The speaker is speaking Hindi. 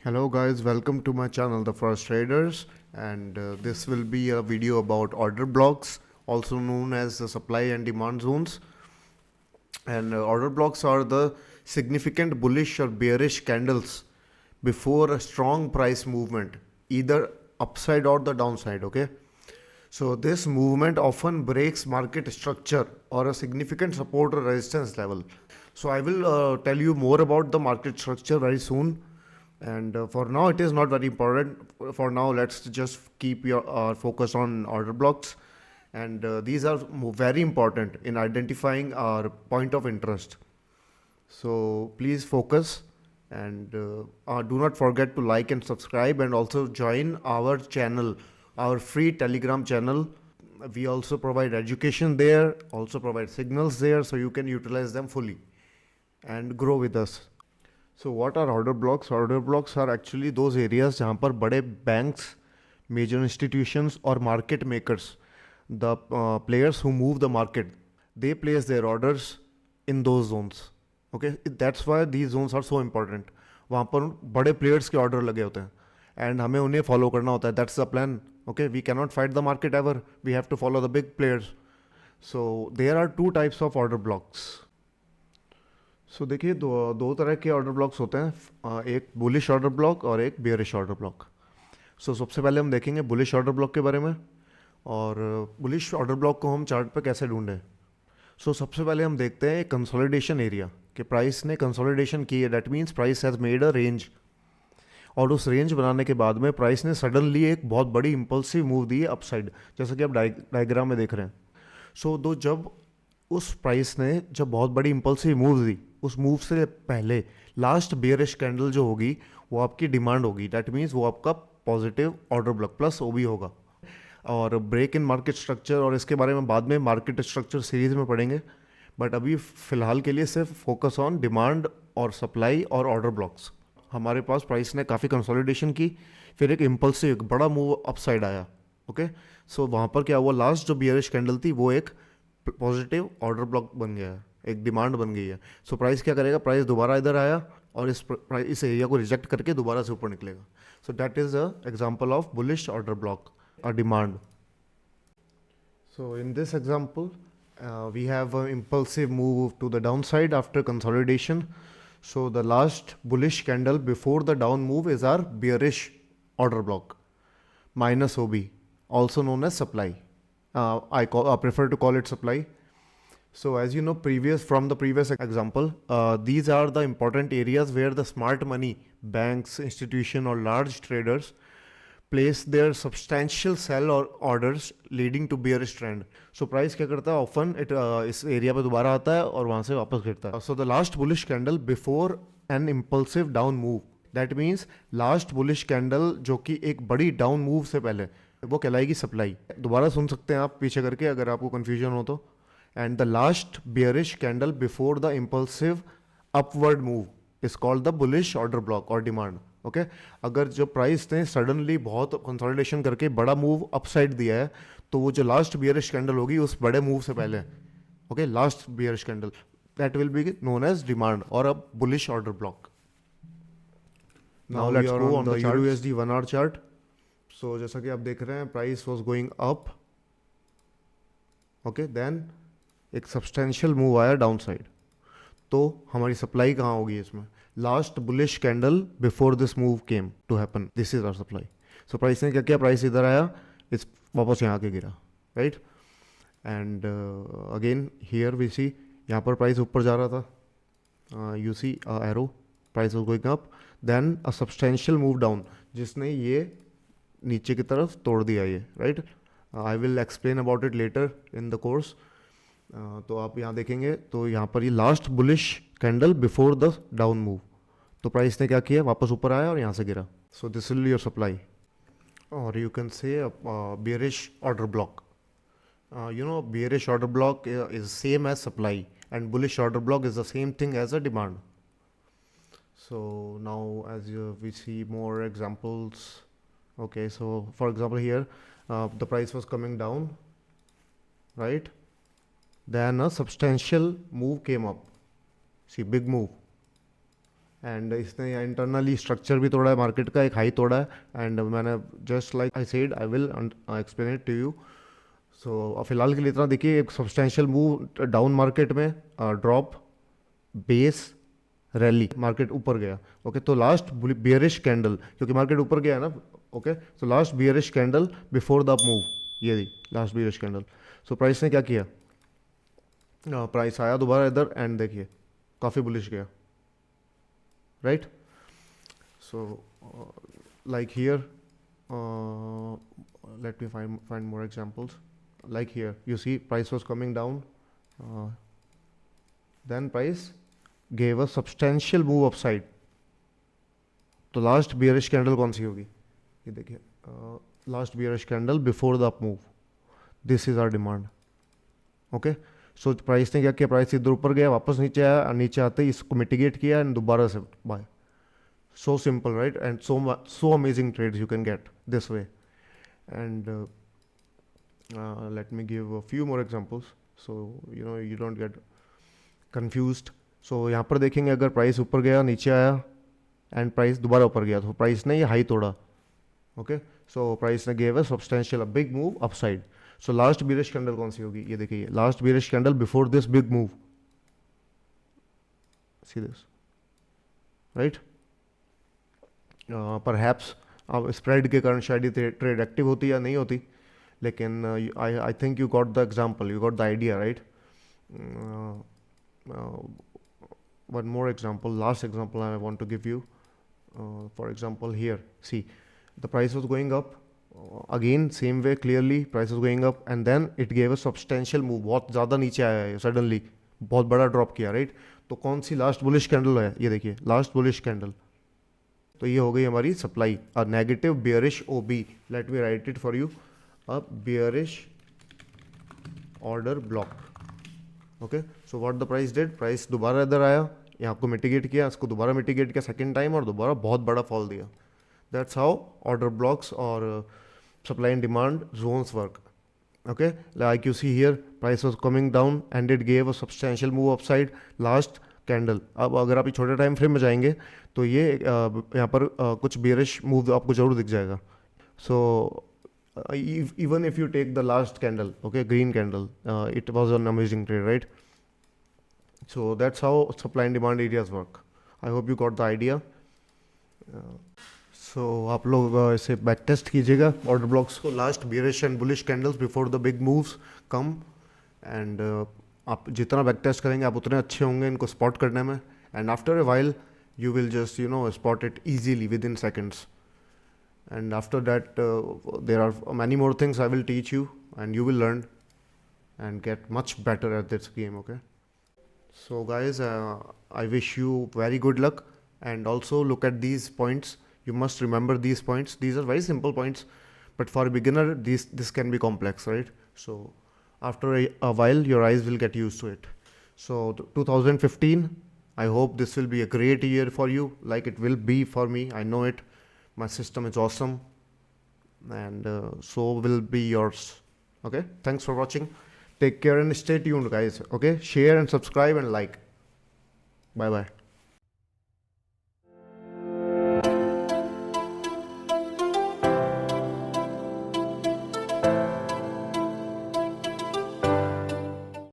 Hello guys, welcome to my channel The First Traders, and this will be a video about order blocks, also known as the supply and demand zones. And order blocks are the significant bullish or bearish candles before a strong price movement, either upside or the downside. Okay, so this movement often breaks market structure or a significant support or resistance level. So I will tell you more about the market structure very soon. And for now, it is not very important. For now, let's just keep your focus on order blocks. And these are very important in identifying our point of interest. So please focus and do not forget to like and subscribe, and also join our channel, our free Telegram channel. We also provide education there, also provide signals there, so you can utilize them fully and grow with us. So what are order blocks? Order blocks are actually those areas जहाँ पर बड़े banks, major institutions और market makers, the players who move the market, they place their orders in those zones. Okay, that's why these zones are so important. वहाँ पर बड़े players के order लगे होते हैं and हमें उन्हें follow करना होता है. That's the plan. Okay, we cannot fight the market ever. We have to follow the big players. So there are two types of order blocks. सो देखिए दो तरह के ऑर्डर ब्लॉक्स होते हैं, एक बुलिश ऑर्डर ब्लॉक और एक बेयरिश ऑर्डर ब्लॉक. सो सबसे पहले हम देखेंगे बुलिश ऑर्डर ब्लॉक के बारे में, और बुलिश ऑर्डर ब्लॉक को हम चार्ट पे कैसे ढूंढें. सो सबसे पहले हम देखते हैं कंसोलिडेशन एरिया, कि प्राइस ने कंसोलिडेशन की है. That means price has made a range, और उस रेंज बनाने के बाद में प्राइस ने सडनली एक बहुत बड़ी इंपल्सिव मूव दी है अपसाइड, जैसा कि आप डायग्राम में देख रहे हैं. सो जब उस प्राइस ने जब बहुत बड़ी इंपल्सिव मूव दी, उस मूव से पहले लास्ट बेयरिश कैंडल जो होगी वो आपकी डिमांड होगी. डैट मीन्स वो आपका पॉजिटिव ऑर्डर ब्लॉक प्लस ओबी होगा. और ब्रेक इन मार्केट स्ट्रक्चर और इसके बारे में बाद में मार्केट स्ट्रक्चर सीरीज में पढ़ेंगे, बट अभी फ़िलहाल के लिए सिर्फ फोकस ऑन डिमांड और सप्लाई और ऑर्डर ब्लॉक्स. हमारे पास प्राइस ने काफ़ी कंसोलिडेशन की, फिर एक इम्पल्सिव एक बड़ा मूव अपसाइड आया. ओके, सो वहाँ पर क्या हुआ, लास्ट जो बियरिश कैंडल थी वो एक पॉजिटिव ऑर्डर ब्लॉक बन गया है, एक डिमांड बन गई है. सो प्राइस क्या करेगा, प्राइस दोबारा इधर आया और इस एरिया को रिजेक्ट करके दोबारा से ऊपर निकलेगा. So that is a example of bullish order block, a demand. So in this example we have an impulsive move to the downside after consolidation. So the last bullish candle before the down move is our bearish order block minus OB, also known as supply. I prefer to call it supply. So as you know, from the previous example, these are the important areas where the smart money, banks, institution or large traders place their substantial sell or orders leading to bearish trend. So price क्या करता है, often it इस area पे दोबारा आता है और वहाँ से वापस गिरता है. So the last bullish candle before an impulsive down move, that means last bullish candle जो कि एक बड़ी डाउन मूव से पहले, वो कहलाएगी सप्लाई. दोबारा सुन सकते हैं आप पीछे करके अगर आपको कंफ्यूजन हो तो. And the last bearish candle before the impulsive upward move is called the bullish order block और डिमांड. ओके, अगर जो प्राइस ने सडनली बहुत कंसोलिडेशन करके बड़ा मूव अपसाइड दिया है, तो वो जो लास्ट बियरिश कैंडल होगी उस बड़े मूव से पहले, okay, last bearish candle, that will be known as demand और a bullish order block. Now let's go on the euro USD 1 hour chart. So जैसा कि आप देख रहे हैं, price was going up. Okay, then एक सब्सटेंशियल मूव आया डाउन साइड. तो हमारी सप्लाई कहाँ होगी इसमें, last bullish candle before this move came to happen, this is our supply. So price ने क्या किया, प्राइस इधर आया, इस वापस यहाँ के गिरा, right. And again here we see, यहाँ पर प्राइस ऊपर जा रहा था, you see arrow, price was going up, then a substantial move down जिसने ये नीचे की तरफ तोड़ दिया ये, right. I will explain about it later in the course. तो आप यहाँ देखेंगे तो यहाँ पर ये last bullish candle before the down move, तो प्राइस ने क्या किया, वापस ऊपर आया और यहाँ से गिरा. So this will your supply, और you can say bearish order block. You know, bearish order block is same as supply, and bullish order block is the same thing as a demand. So now as we see more examples. Okay, so for example here, the price was coming down, right, then a substantial move came up. See, big move, and इसने इंटरनली स्ट्रक्चर भी तोड़ा है मार्केट का, एक हाई तोड़ा है. एंड मैंने just like I said I will explain it to you. So फिलहाल के लिए इतना. देखिए एक सब्सटेंशियल मूव डाउन मार्केट में, ड्रॉप, बेस, रैली, मार्केट ऊपर गया. ओके तो लास्ट बियरिश कैंडल, क्योंकि मार्केट ऊपर गया है ना. ओके तो last bearish candle before the move, ये थी last bearish candle. So price ने क्या किया, प्राइस आया दोबारा इधर एंड देखिए काफ़ी बुलिश गया, right. So like here, let me find more examples. Like here you see price was coming down, then price gave a substantial move upside. तो लास्ट बियरिश कैंडल कौन सी होगी, ये देखिए last bearish candle before the up move. This is our demand. Okay so price ने क्या किया, प्राइस इधर ऊपर गया, वापस नीचे आया, और नीचे आते ही इसको मिटिगेट किया एंड दोबारा से bye. So simple, right? And so amazing trades you can get this way. And let me give a few more examples so you don't get confused. So यहाँ पर देखेंगे अगर प्राइस ऊपर गया, नीचे आया एंड प्राइस दोबारा ऊपर गया, तो प्राइस ने ये हाई तोड़ा. ओके सो प्राइस ने gave a substantial big move upside. So last bearish candle कौन सी होगी, ये देखिए last bearish candle before this big move. See this, right. Perhaps अब स्प्रेड के कारण शायद ये ट्रेड एक्टिव होती या नहीं होती, लेकिन I think you got the example, you got the idea, right. One more example, last example I want to give you. For example here see the price was going up again same way, clearly price was going up and then it gave a substantial move. बहुत ज़्यादा नीचे आया है सडनली, बहुत बड़ा ड्रॉप किया, राइट. तो कौन सी लास्ट बुलिश कैंडल है, ये देखिए लास्ट बुलिश कैंडल. तो ये हो गई हमारी supply, a negative bearish O B. Let me write it for you, a bearish order block. Okay so what the price did, price दोबारा इधर आया, यहाँ को मिटिगेट किया, इसको दोबारा मिटिगेट किया सेकेंड टाइम, और दोबारा बहुत बड़ा फॉल दिया. दैट्स हाउ ऑर्डर ब्लॉक्स और supply and demand zones work. Okay like you see here price was coming down and it gave a substantial move upside last candle. अब अगर आप छोटे टाइम फ्रेम में जाएंगे तो ये यहाँ पर कुछ बेरिश मूव आपको जरूर दिख जाएगा. सो even if you take the last candle, okay, green candle, it was an amazing trade, right. So that's how supply and demand areas work. I hope you got the idea. So आप लोग इसे बैक टेस्ट कीजिएगा ऑर्डर ब्लॉक्स को, last bearish and bullish candles before the big moves come. And आप जितना बैक टेस्ट करेंगे आप उतने अच्छे होंगे इनको स्पॉट करने में. And after a while you will just spot it easily within seconds. And after that there are many more things I will teach you and you will learn and get much better at this game. Okay so guys, I wish you very good luck, and also look at these points. You must remember these points. These are very simple points, but for a beginner this can be complex, right. So after a while your eyes will get used to it. So 2015, I hope this will be a great year for you, like it will be for me. I know it. My system is awesome, and so will be yours. Okay, thanks for watching. Take care and stay tuned, guys. Okay, share and subscribe and like. Bye bye.